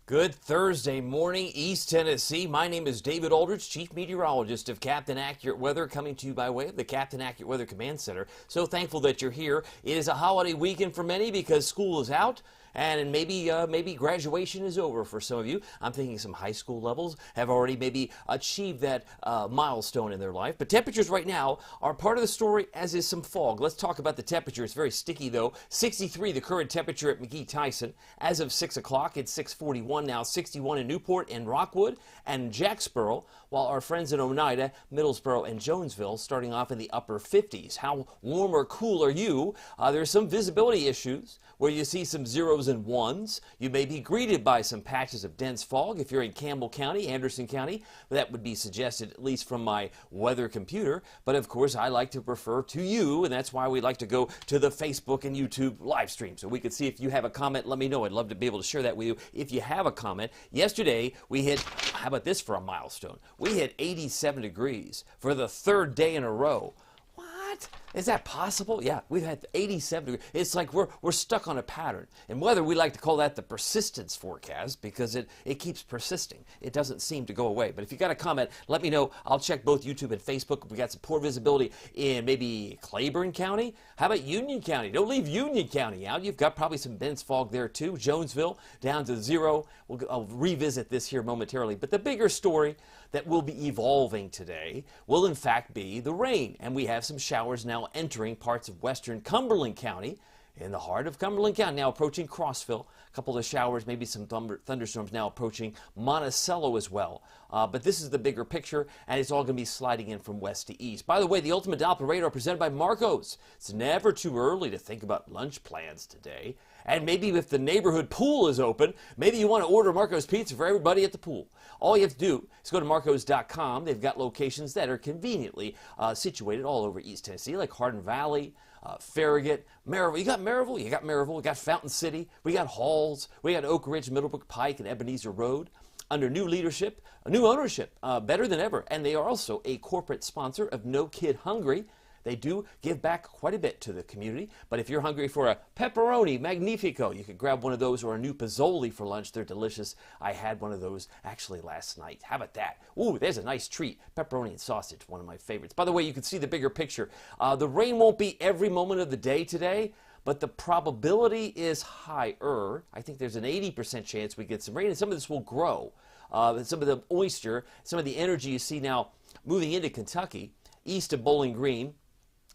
Good Thursday morning, East Tennessee. My name is David Aldrich, Chief Meteorologist of Captain Accurate Weather, coming to you by way of the Captain Accurate Weather Command Center. So thankful that you're here. It is a holiday weekend for many because school is out. And maybe graduation is over for some of you. I'm thinking some high school levels have already maybe achieved that milestone in their life. But temperatures right now are part of the story, as is some fog. Let's talk about the temperature. It's very sticky, though. 63, the current temperature at McGee-Tyson. As of 6 o'clock, it's 6:41 now. 61 in Newport and Rockwood and Jacksboro, while our friends in Oneida, Middlesboro, and Jonesville starting off in the upper 50s. How warm or cool are you? There's some visibility issues where you see some zeros and ones. You may be greeted by some patches of dense fog. If you're in Campbell County, Anderson County, that would be suggested at least from my weather computer. But of course, I like to refer to you, and that's why we like to go to the Facebook and YouTube live stream. So we could see if you have a comment, let me know. I'd love to be able to share that with you if you have a comment. Yesterday, we hit, how about this for a milestone? We hit 87 degrees for the third day in a row. What? Is that possible? Yeah, we've had 87 degrees. It's like we're stuck on a pattern. In weather, we like to call that the persistence forecast because it keeps persisting. It doesn't seem to go away. But if you got a comment, let me know. I'll check both YouTube and Facebook. We got some poor visibility in maybe Claiborne County. How about Union County? Don't leave Union County out. You've got probably some dense fog there too. Jonesville down to zero. I'll revisit this here momentarily. But the bigger story that will be evolving today will in fact be the rain. And we have some showers now entering parts of western Cumberland County, in the heart of Cumberland County, now approaching Crossville. A couple of showers, maybe some thunderstorms now approaching Monticello as well. But this is the bigger picture, and it's all going to be sliding in from west to east. By the way, the Ultimate Doppler Radar presented by Marco's. It's never too early to think about lunch plans today. And maybe if the neighborhood pool is open, maybe you want to order Marco's Pizza for everybody at the pool. All you have to do is go to marcos.com. They've got locations that are conveniently situated all over East Tennessee, like Hardin Valley, Farragut, Maryville. You got Maryville, we got Fountain City, we got Halls, we got Oak Ridge, Middlebrook Pike, and Ebenezer Road. Under new leadership, new ownership, better than ever. And they are also a corporate sponsor of No Kid Hungry. They do give back quite a bit to the community. But if you're hungry for a pepperoni magnifico, you could grab one of those, or a new Pizzoli for lunch. They're delicious. I had one of those actually last night. How about that? Ooh, there's a nice treat. Pepperoni and sausage, one of my favorites. By the way, you can see the bigger picture. The rain won't be every moment of the day today, but the probability is higher. I think there's an 80% chance we get some rain, and some of this will grow. Some of the moisture, some of the energy you see now moving into Kentucky, east of Bowling Green.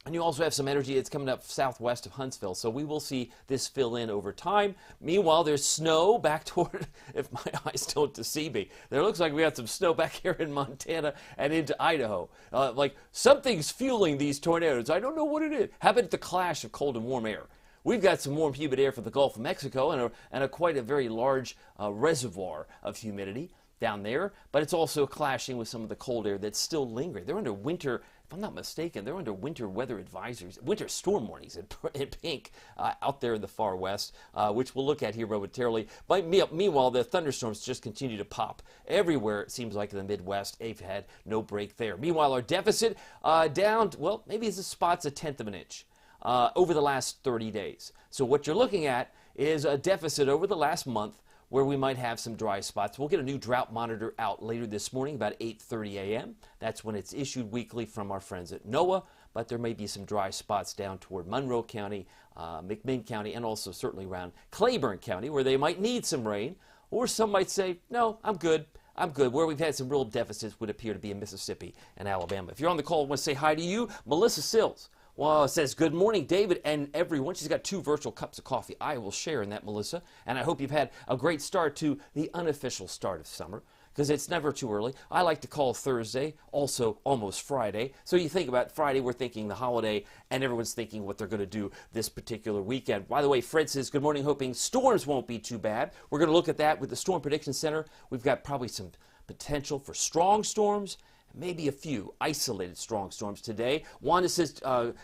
And you also have some energy that's coming up southwest of Huntsville. So we will see this fill in over time. Meanwhile, there's snow back toward, if my eyes don't deceive me, there looks like we got some snow back here in Montana and into Idaho. Like something's fueling these tornadoes. I don't know what it is. How about the clash of cold and warm air? We've got some warm, humid air from the Gulf of Mexico and quite a very large reservoir of humidity down there. But it's also clashing with some of the cold air that's still lingering. They're under winter. If I'm not mistaken, they're under winter weather advisories, winter storm warnings in pink out there in the far west, which we'll look at here momentarily. But meanwhile, the thunderstorms just continue to pop everywhere. It seems like in the Midwest, they've had no break there. Meanwhile, our deficit down, well, maybe it's a spot's a tenth of an inch over the last 30 days. So what you're looking at is a deficit over the last month, where we might have some dry spots. We'll get a new drought monitor out later this morning, about 8:30 a.m. That's when it's issued weekly from our friends at NOAA, but there may be some dry spots down toward Monroe County, McMinn County, and also certainly around Claiborne County, where they might need some rain, or some might say, no, I'm good. I'm good. Where we've had some real deficits would appear to be in Mississippi and Alabama. If you're on the call, I want to say hi to you, Melissa Sills. Well, it says, good morning, David and everyone. She's got 2 virtual cups of coffee. I will share in that, Melissa. And I hope you've had a great start to the unofficial start of summer, because it's never too early. I like to call Thursday also almost Friday. So you think about Friday, we're thinking the holiday, and everyone's thinking what they're going to do this particular weekend. By the way, Fred says, good morning, hoping storms won't be too bad. We're going to look at that with the Storm Prediction Center. We've got probably some potential for strong storms, maybe a few isolated strong storms today. Wanda says,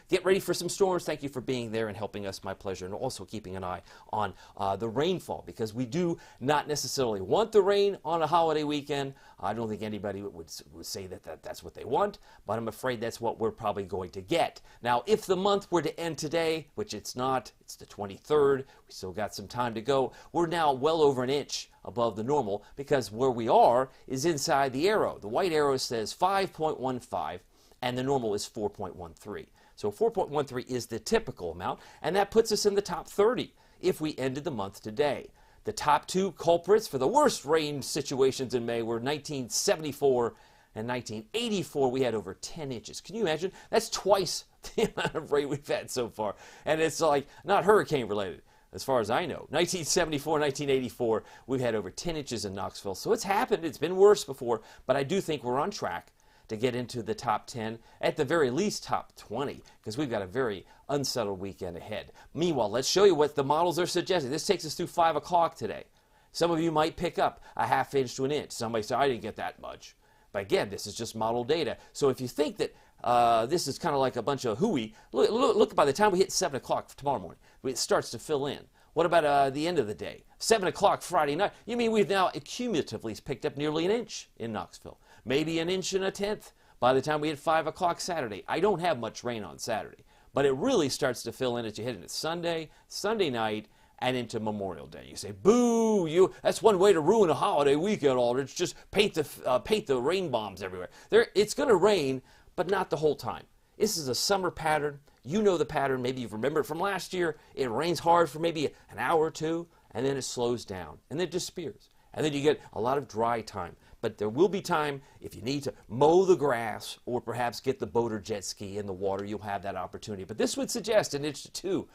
get ready for some storms. Thank you for being there and helping us. My pleasure. And also keeping an eye on the rainfall, because we do not necessarily want the rain on a holiday weekend, I don't think anybody would say that's what they want, but I'm afraid that's what we're probably going to get. Now, if the month were to end today, which it's not, it's the 23rd, we still got some time to go, we're now well over an inch above the normal because where we are is inside the arrow. The white arrow says 5.15 and the normal is 4.13. So 4.13 is the typical amount, and that puts us in the top 30 if we ended the month today. The top two culprits for the worst rain situations in May were 1974 and 1984. We had over 10 inches. Can you imagine? That's twice the amount of rain we've had so far. And it's like not hurricane related, as far as I know. 1974, 1984, we've had over 10 inches in Knoxville. So it's happened. It's been worse before, but I do think we're on track to get into the top 10, at the very least top 20, because we've got a very unsettled weekend ahead. Meanwhile, let's show you what the models are suggesting. This takes us through 5 o'clock today. Some of you might pick up a half inch to an inch. Somebody said, I didn't get that much. But again, this is just model data. So if you think that this is kind of like a bunch of hooey, look, by the time we hit 7 o'clock tomorrow morning, it starts to fill in. What about the end of the day? 7 o'clock Friday night. You mean we've now cumulatively picked up nearly an inch in Knoxville? Maybe an inch and a tenth by the time we hit 5 o'clock Saturday. I don't have much rain on Saturday, but it really starts to fill in as you hit into Sunday, Sunday night, and into Memorial Day. You say, boo, that's one way to ruin a holiday weekend, Aldridge. Just paint the rain bombs everywhere. It's going to rain, but not the whole time. This is a summer pattern. You know the pattern. Maybe you've remembered from last year. It rains hard for maybe an hour or two, and then it slows down, and then it disappears. And then you get a lot of dry time. But there will be time if you need to mow the grass or perhaps get the boat or jet ski in the water. You'll have that opportunity. But this would suggest an inch to two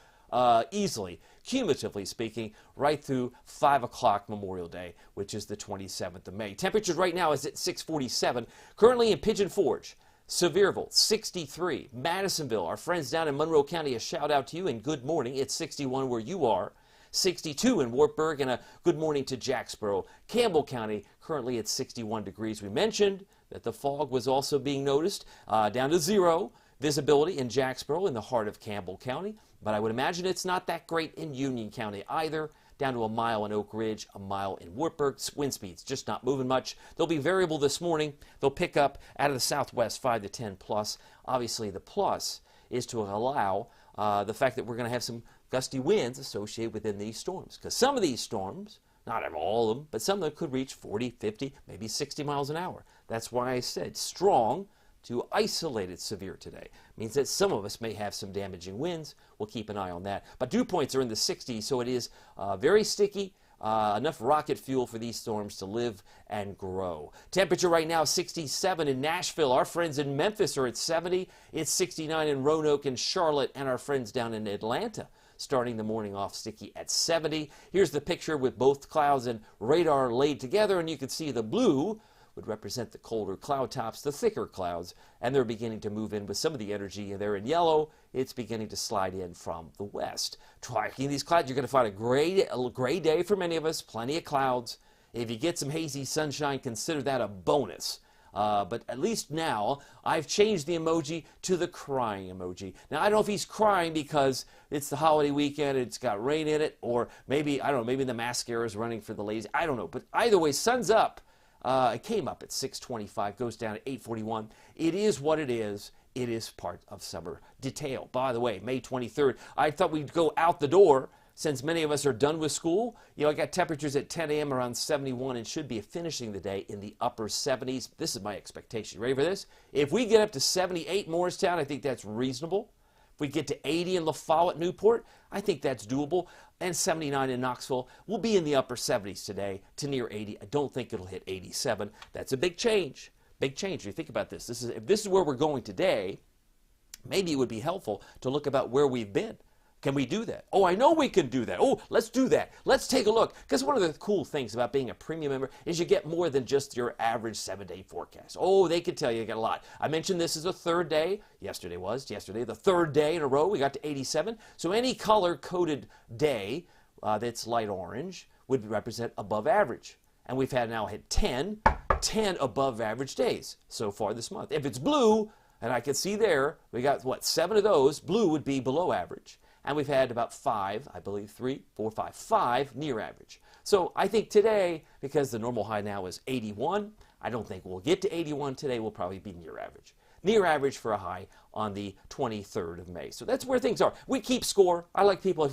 easily, cumulatively speaking, right through 5 o'clock Memorial Day, which is the 27th of May. Temperatures right now is at 6:47. Currently in Pigeon Forge, Sevierville, 63. Madisonville, our friends down in Monroe County, a shout out to you and good morning. It's 61 where you are. 62 in Wartburg, and a good morning to Jacksboro. Campbell County, currently at 61 degrees. We mentioned that the fog was also being noticed, down to 0 visibility in Jacksboro in the heart of Campbell County, but I would imagine it's not that great in Union County either, down to a mile in Oak Ridge, a mile in Wartburg. Wind speeds just not moving much. They'll be variable this morning. They'll pick up out of the southwest 5 to 10 plus. Obviously, the plus is to allow the fact that we're going to have some gusty winds associated within these storms. Because some of these storms, not all of them, but some of them could reach 40, 50, maybe 60 miles an hour. That's why I said strong to isolated severe today. Means that some of us may have some damaging winds. We'll keep an eye on that. But dew points are in the 60s, so it is very sticky. Enough rocket fuel for these storms to live and grow. Temperature right now 67 in Nashville. Our friends in Memphis are at 70. It's 69 in Roanoke and Charlotte, and our friends down in Atlanta starting the morning off sticky at 70. Here's the picture with both clouds and radar laid together, and you can see the blue would represent the colder cloud tops, the thicker clouds, and they're beginning to move in with some of the energy. And they're in yellow. It's beginning to slide in from the west. Tracking these clouds, you're going to find a gray day for many of us, plenty of clouds. If you get some hazy sunshine, consider that a bonus. But at least now, I've changed the emoji to the crying emoji. Now, I don't know if he's crying because it's the holiday weekend, it's got rain in it, or maybe, I don't know, maybe the mascara is running for the ladies. I don't know. But either way, sun's up. It came up at 6:25, goes down at 8:41. It is what it is. It is part of summer detail. By the way, May 23rd, I thought we'd go out the door since many of us are done with school. You know, I got temperatures at 10 a.m. around 71 and should be finishing the day in the upper 70s. This is my expectation. Ready for this? If we get up to 78 in Morristown, I think that's reasonable. If we get to 80 in La Follette, Newport, I think that's doable. And 79 in Knoxville. We'll be in the upper 70s today to near 80. I don't think it'll hit 87. That's a big change. Big change. If you think about this, if this is where we're going today, maybe it would be helpful to look about where we've been. Can we do that? Oh, I know we can do that. Oh, let's do that. Let's take a look. Because one of the cool things about being a premium member is you get more than just your average 7-day forecast. Oh, they could tell you get a lot. I mentioned this is the third day. Yesterday, the third day in a row. We got to 87. So any color-coded day that's light orange would represent above average. And we've now hit 10 above average days so far this month. If it's blue, and I can see there, we got, 7 of those. Blue would be below average. And we've had about 5, I believe, 3, 4, 5 near average. So I think today, because the normal high now is 81, I don't think we'll get to 81 today. We'll probably be near average. Near average for a high on the 23rd of May. So that's where things are. We keep score. I like people,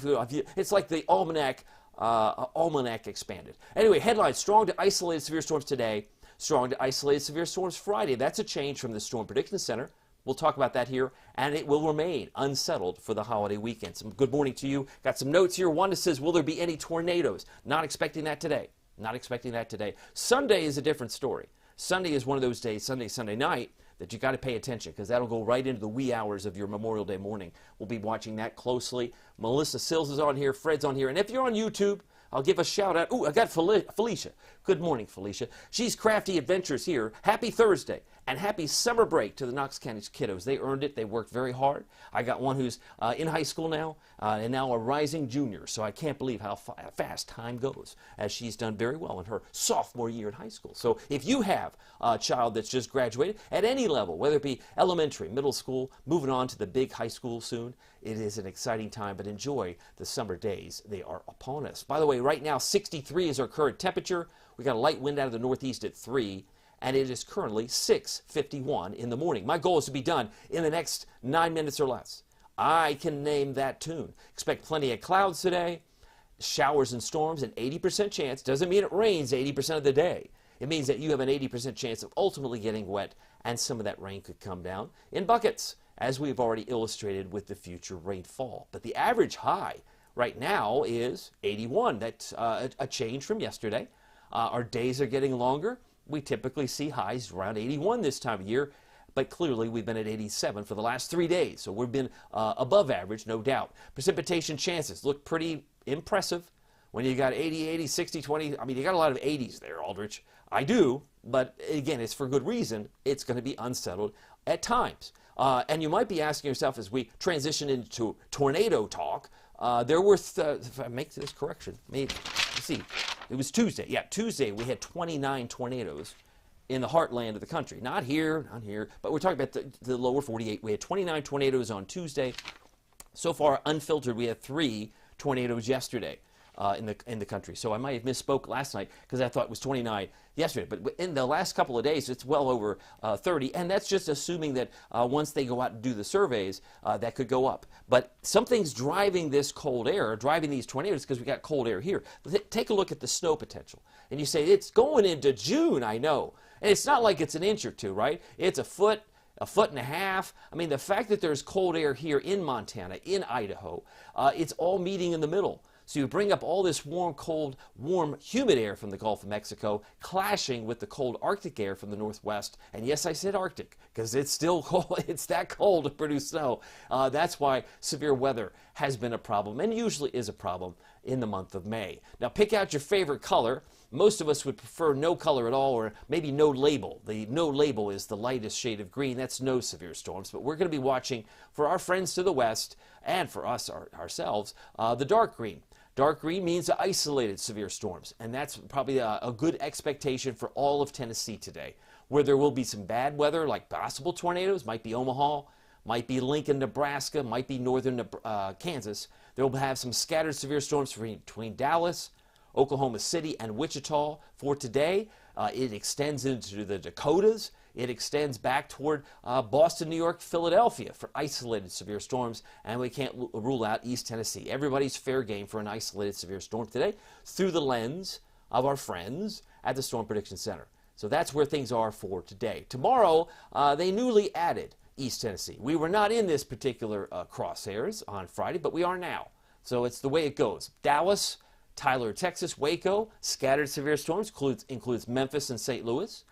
it's like the almanac expanded. Anyway, headlines, strong to isolated severe storms today, strong to isolated severe storms Friday. That's a change from the Storm Prediction Center. We'll talk about that here, and it will remain unsettled for the holiday weekend. Some good morning to you. Got some notes here. Wanda says, will there be any tornadoes? Not expecting that today. Not expecting that today. Sunday is a different story. Sunday is one of those days, Sunday night, that you got to pay attention because that'll go right into the wee hours of your Memorial Day morning. We'll be watching that closely. Melissa Sills is on here. Fred's on here. And if you're on YouTube, I'll give a shout out. Ooh, I got Felicia. Good morning, Felicia. She's Crafty Adventures here. Happy Thursday and happy summer break to the Knox County kiddos. They earned it. They worked very hard. I got one who's in high school now and now a rising junior. So I can't believe how fast time goes as she's done very well in her sophomore year in high school. So if you have a child that's just graduated at any level, whether it be elementary, middle school, moving on to the big high school soon, it is an exciting time, but enjoy the summer days. They are upon us. By the way, right now, 63 is our current temperature. We got a light wind out of the northeast at 3, and it is currently 6:51 in the morning. My goal is to be done in the next 9 minutes or less. I can name that tune. Expect plenty of clouds today, showers and storms, an 80% chance. Doesn't mean it rains 80% of the day. It means that you have an 80% chance of ultimately getting wet, and some of that rain could come down in buckets, as we've already illustrated with the future rainfall. But the average high right now is 81. That's a change from yesterday. Our days are getting longer. We typically see highs around 81 this time of year, but clearly we've been at 87 for the last 3 days. So we've been above average, no doubt. Precipitation chances look pretty impressive when you got 80, 80, 60, 20. I mean, you got a lot of 80s there, Aldrich. I do, but again, it's for good reason. It's going to be unsettled at times. And you might be asking yourself as we transition into tornado talk, there were, if I make this correction, maybe, let's see, it was Tuesday. Yeah, Tuesday we had 29 tornadoes in the heartland of the country. Not here, but we're talking about the lower 48. We had 29 tornadoes on Tuesday. So far, unfiltered, we had 3 tornadoes yesterday. In the country. So I might have misspoke last night because I thought it was 29 yesterday. But in the last couple of days, it's well over 30. And that's just assuming that once they go out and do the surveys, that could go up. But something's driving this cold air, driving these tornadoes because we got cold air here. Take a look at the snow potential. And you say, it's going into June, I know. And it's not like it's an inch or two, right? It's a foot and a half. I mean, the fact that there's cold air here in Montana, in Idaho, it's all meeting in the middle. So you bring up all this warm, cold, warm, humid air from the Gulf of Mexico, clashing with the cold Arctic air from the northwest. And yes, I said Arctic, because it's still cold. It's that cold to produce snow. That's why severe weather has been a problem, and usually is a problem in the month of May. Now, pick out your favorite color. Most of us would prefer no color at all, or maybe no label. The no label is the lightest shade of green. That's no severe storms. But we're going to be watching for our friends to the west, and for us ourselves, the dark green. Dark green means isolated severe storms, and that's probably a good expectation for all of Tennessee today, where there will be some bad weather like possible tornadoes, might be Omaha, might be Lincoln, Nebraska, might be northern Kansas. There will have some scattered severe storms between Dallas, Oklahoma City, and Wichita for today. It extends into the Dakotas. It extends back toward Boston, New York, Philadelphia for isolated severe storms, and we can't rule out East Tennessee. Everybody's fair game for an isolated severe storm today through the lens of our friends at the Storm Prediction Center. So that's where things are for today. Tomorrow, they newly added East Tennessee. We were not in this particular crosshairs on Friday, but we are now. So it's the way it goes. Dallas, Tyler, Texas, Waco, scattered severe storms, includes Memphis and St. Louis.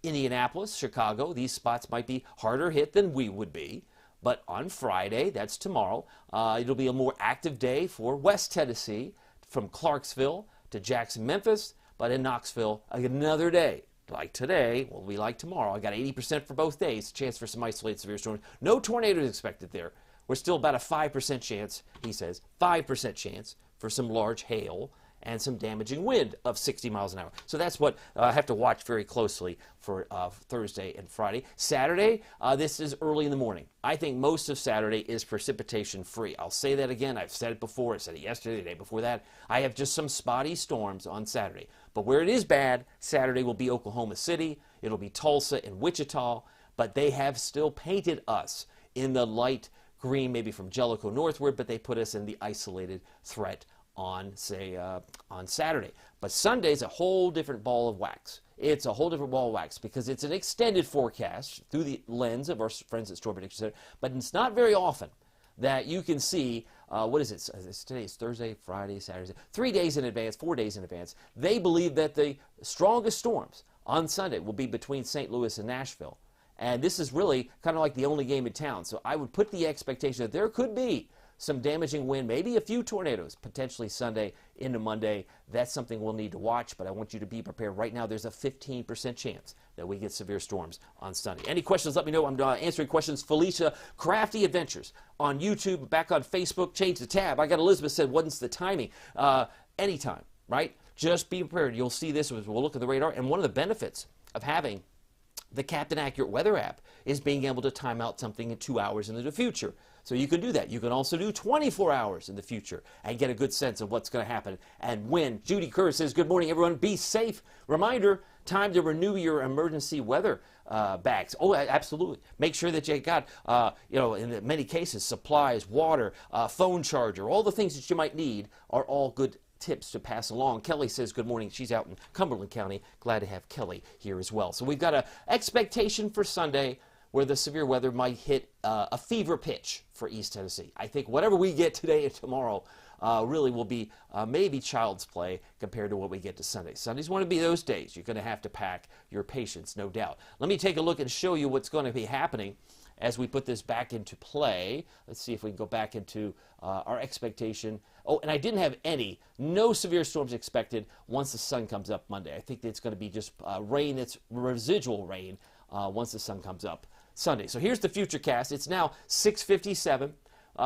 Indianapolis, Chicago, these spots might be harder hit than we would be. But on Friday, that's tomorrow, it'll be a more active day for West Tennessee, from Clarksville to Jackson, Memphis. But in Knoxville, another day, like today, will be like tomorrow. I got 80% for both days, chance for some isolated severe storms. No tornadoes expected there. We're still about a 5% chance, he says, 5% chance for some large hail and some damaging wind of 60 miles an hour. So that's what I have to watch very closely for Thursday and Friday. Saturday, this is early in the morning. I think most of Saturday is precipitation free. I'll say that again. I've said it before. I said it yesterday, the day before that. I have just some spotty storms on Saturday. But where it is bad, Saturday will be Oklahoma City. It'll be Tulsa and Wichita. But they have still painted us in the light green, maybe from Jellicoe northward, but they put us in the isolated threat on, say, on Saturday. But Sunday's a whole different ball of wax. It's a whole different ball of wax because it's an extended forecast through the lens of our friends at Storm Prediction Center, but it's not very often that you can see, what is it, today is Thursday, Friday, Saturday, 3 days in advance, 4 days in advance. They believe that the strongest storms on Sunday will be between St. Louis and Nashville. And this is really kind of like the only game in town. So I would put the expectation that there could be some damaging wind, maybe a few tornadoes, potentially Sunday into Monday. That's something we'll need to watch, but I want you to be prepared. Right now, there's a 15% chance that we get severe storms on Sunday. Any questions, let me know. I'm answering questions. Felicia, Crafty Adventures on YouTube, back on Facebook. Change the tab. I got Elizabeth said, what's the timing? Anytime, right? Just be prepared. You'll see this as we'll look at the radar. And one of the benefits of having the Captain Accurate Weather app is being able to time out something in 2 hours into the future. So you can do that. You can also do 24 hours in the future and get a good sense of what's going to happen and when. Judy Kerr says, good morning, everyone. Be safe. Reminder, time to renew your emergency weather bags. Oh, absolutely. Make sure that you got, in many cases, supplies, water, phone charger, all the things that you might need are all good tips to pass along. Kelly says good morning. She's out in Cumberland County. Glad to have Kelly here as well. So we've got an expectation for Sunday where the severe weather might hit a fever pitch for East Tennessee. I think whatever we get today and tomorrow really will be maybe child's play compared to what we get to Sunday. Sundays want to be those days. You're going to have to pack your patience, no doubt. Let me take a look and show you what's going to be happening as we put this back into play. Let's see if we can go back into our expectation. Oh, and I didn't have no severe storms expected once the sun comes up Monday. I think it's going to be just rain, it's residual rain once the sun comes up Sunday. So here's the futurecast. It's now 6:57.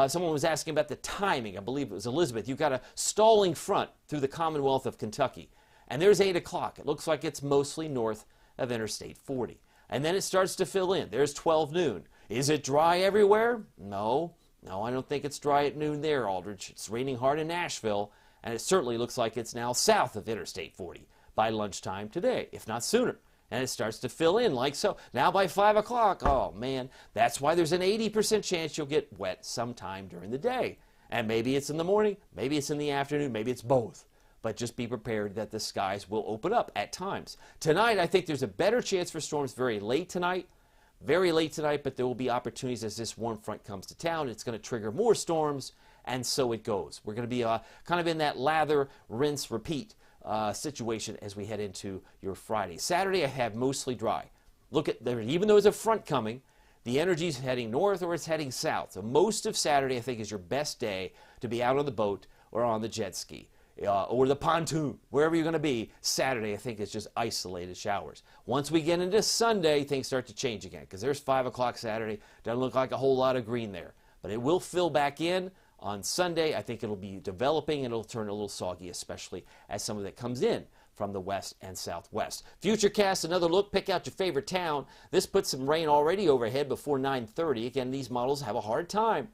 Someone was asking about the timing. I believe it was Elizabeth. You've got a stalling front through the Commonwealth of Kentucky. And there's 8 o'clock. It looks like it's mostly north of Interstate 40. And then it starts to fill in. There's 12 noon. Is it dry everywhere? No, I don't think it's dry at noon there, Aldridge. It's raining hard in Nashville, and it certainly looks like it's now south of Interstate 40 by lunchtime today, if not sooner. And it starts to fill in like so. Now by 5 o'clock, oh man, that's why there's an 80% chance you'll get wet sometime during the day. And maybe it's in the morning, maybe it's in the afternoon, maybe it's both. But just be prepared that the skies will open up at times. Tonight, I think there's a better chance for storms very late tonight, but there will be opportunities as this warm front comes to town. It's going to trigger more storms, and so it goes. We're going to be kind of in that lather, rinse, repeat situation as we head into your Friday. Saturday, I have mostly dry. Look at there, even though there's a front coming, the energy's heading north or it's heading south. So most of Saturday, I think, is your best day to be out on the boat or on the jet ski. Or the pontoon, wherever you're going to be. Saturday, I think, is just isolated showers. Once we get into Sunday, things start to change again because there's 5 o'clock Saturday. Doesn't look like a whole lot of green there. But it will fill back in on Sunday. I think it'll be developing and it'll turn a little soggy, especially as some of it comes in from the west and southwest. Futurecast, another look. Pick out your favorite town. This puts some rain already overhead before 9:30. Again, these models have a hard time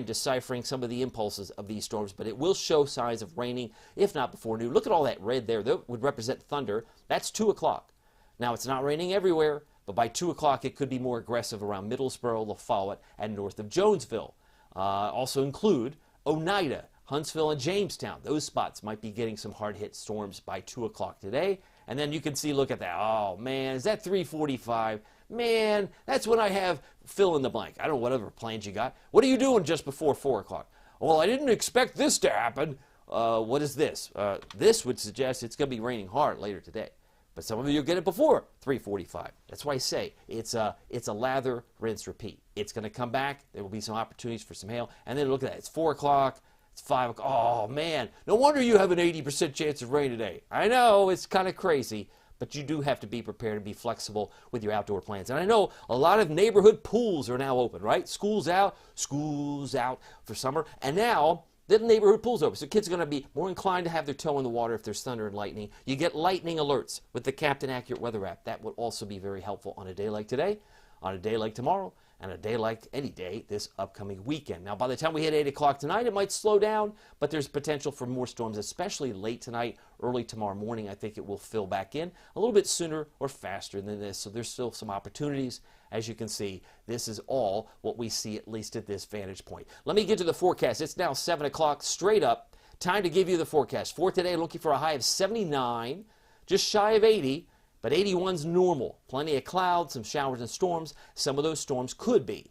deciphering some of the impulses of these storms, but it will show signs of raining, if not before noon. Look at all that red there. That would represent thunder. That's 2 o'clock. Now, it's not raining everywhere, but by 2 o'clock, it could be more aggressive around Middlesboro, La Follette, and north of Jonesville. Also include Oneida, Huntsville, and Jamestown. Those spots might be getting some hard-hit storms by 2 o'clock today. And then you can see, look at that. Oh, man, is that 3:45? Man, that's when I have fill in the blank. I don't know whatever plans you got. What are you doing just before 4 o'clock? Well, I didn't expect this to happen. What is this? This would suggest it's going to be raining hard later today. But some of you will get it before 3:45. That's why I say it's a lather, rinse, repeat. It's going to come back. There will be some opportunities for some hail. And then look at that. It's 4 o'clock. It's 5 o'clock. Oh, man. No wonder you have an 80% chance of rain today. I know. It's kind of crazy. But you do have to be prepared and be flexible with your outdoor plans. And I know a lot of neighborhood pools are now open, right? School's out for summer. And now the neighborhood pool's open. So kids are going to be more inclined to have their toe in the water if there's thunder and lightning. You get lightning alerts with the Captain Accurate weather app. That would also be very helpful on a day like today, on a day like tomorrow, and a day like any day this upcoming weekend. Now, by the time we hit 8 o'clock tonight, it might slow down, but there's potential for more storms, especially late tonight, early tomorrow morning. I think it will fill back in a little bit sooner or faster than this, so there's still some opportunities. As you can see, this is all what we see, at least at this vantage point. Let me get to the forecast. It's now 7 o'clock, straight up. Time to give you the forecast. For today, looking for a high of 79, just shy of 80. But 81's normal. Plenty of clouds, some showers and storms. Some of those storms could be,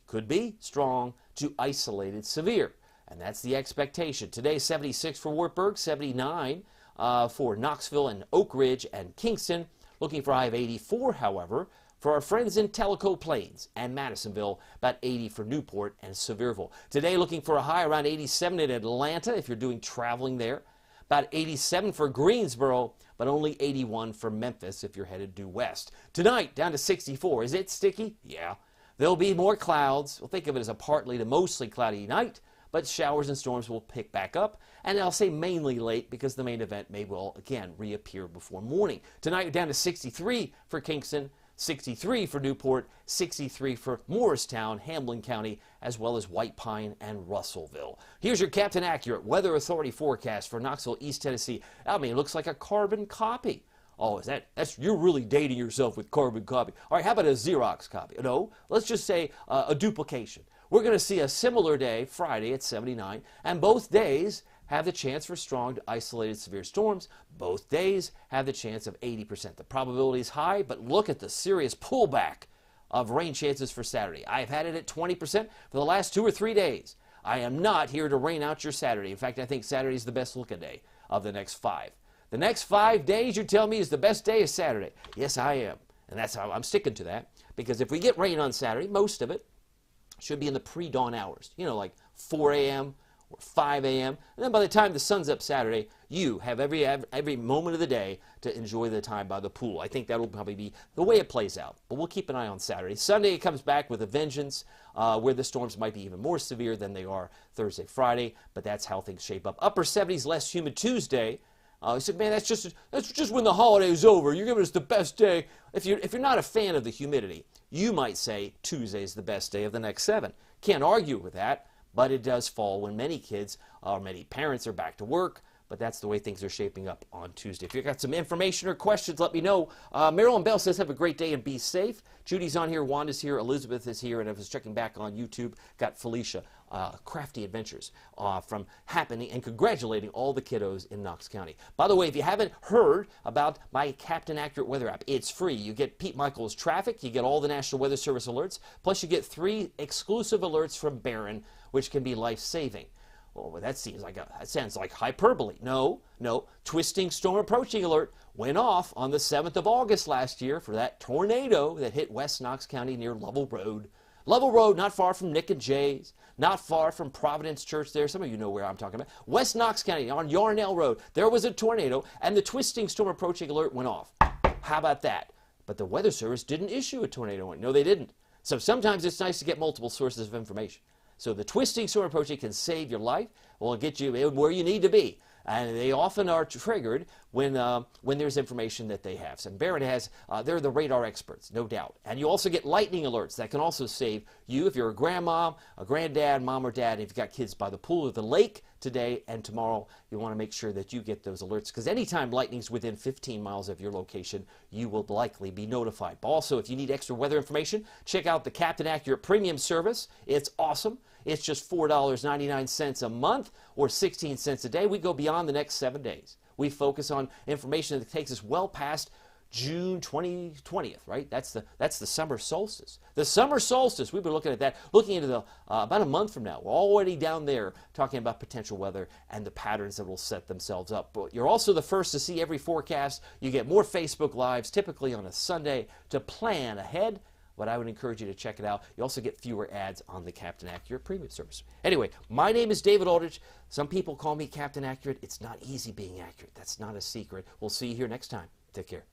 could be strong to isolated severe. And that's the expectation. Today, 76 for Wartburg, 79 for Knoxville and Oak Ridge and Kingston. Looking for a high of 84, however, for our friends in Tellico Plains and Madisonville, about 80 for Newport and Sevierville. Today, looking for a high around 87 in Atlanta if you're doing traveling there. About 87 for Greensboro, but only 81 for Memphis if you're headed due west. Tonight, down to 64. Is it sticky? Yeah. There'll be more clouds. We'll think of it as a partly to mostly cloudy night, but showers and storms will pick back up. And I'll say mainly late because the main event may well, again, reappear before morning. Tonight, down to 63 for Kingston, 63 for Newport, 63 for Morristown, Hamlin County, as well as White Pine and Russellville. Here's your Captain Accurate Weather Authority forecast for Knoxville, East Tennessee. I mean, it looks like a carbon copy. Oh, you're really dating yourself with carbon copy. All right, how about a Xerox copy? No, let's just say a duplication. We're going to see a similar day, Friday at 79, and both days have the chance for strong to isolated severe storms. Both days have the chance of 80%. The probability is high, but look at the serious pullback of rain chances for Saturday. I've had it at 20% for the last 2 or 3 days. I am not here to rain out your Saturday. In fact, I think Saturday is the best looking day of the next 5. The next 5 days, you tell me, is the best day is Saturday. Yes, I am. And that's how I'm sticking to that. Because if we get rain on Saturday, most of it should be in the pre-dawn hours. You know, like 4 a.m., or 5 a.m. And then by the time the sun's up Saturday, you have every moment of the day to enjoy the time by the pool. I think that'll probably be the way it plays out. But we'll keep an eye on Saturday. Sunday, it comes back with a vengeance, where the storms might be even more severe than they are Thursday, Friday. But that's how things shape up. Upper 70s, less humid Tuesday. He said, man, that's just when the holiday is over. You're giving us the best day. If you're not a fan of the humidity, you might say Tuesday is the best day of the next 7. Can't argue with that. But it does fall when many kids or many parents are back to work. But that's the way things are shaping up on Tuesday. If you've got some information or questions, let me know. Marilyn Bell says, have a great day and be safe. Judy's on here. Wanda's here. Elizabeth is here. And I was checking back on YouTube. Got Felicia, Crafty Adventures from happening and congratulating all the kiddos in Knox County. By the way, if you haven't heard about my Captain Accurate Weather app, it's free. You get Pete Michaels traffic. You get all the National Weather Service alerts. Plus, you get 3 exclusive alerts from Barron, which can be life-saving. Well, that sounds like hyperbole. No. Twisting storm approaching alert went off on the 7th of August last year for that tornado that hit West Knox County near Lovell Road. Lovell Road, not far from Nick and Jay's, not far from Providence Church there. Some of you know where I'm talking about. West Knox County on Yarnell Road. There was a tornado, and the twisting storm approaching alert went off. How about that? But the Weather Service didn't issue a tornado warning. No, they didn't. So sometimes it's nice to get multiple sources of information. So the twisting storm approaching can save your life. Will get you where you need to be. And they often are triggered when there's information that they have. So Barron has, they're the radar experts, no doubt. And you also get lightning alerts that can also save you if you're a grandma, a granddad, mom or dad, if you've got kids by the pool or the lake today and tomorrow. You want to make sure that you get those alerts because anytime lightning's within 15 miles of your location, you will likely be notified. But also, if you need extra weather information, check out the Captain Accurate Premium service. It's awesome. It's just $4.99 a month or 16 cents a day. We go beyond the next 7 days. We focus on information that takes us well past June 20th, right? That's the summer solstice. The summer solstice, we've been looking at that, looking into the about a month from now. We're already down there talking about potential weather and the patterns that will set themselves up. But you're also the first to see every forecast. You get more Facebook Lives, typically on a Sunday, to plan ahead. But I would encourage you to check it out. You also get fewer ads on the Captain Accurate Premium service. Anyway, my name is David Aldrich. Some people call me Captain Accurate. It's not easy being accurate. That's not a secret. We'll see you here next time. Take care.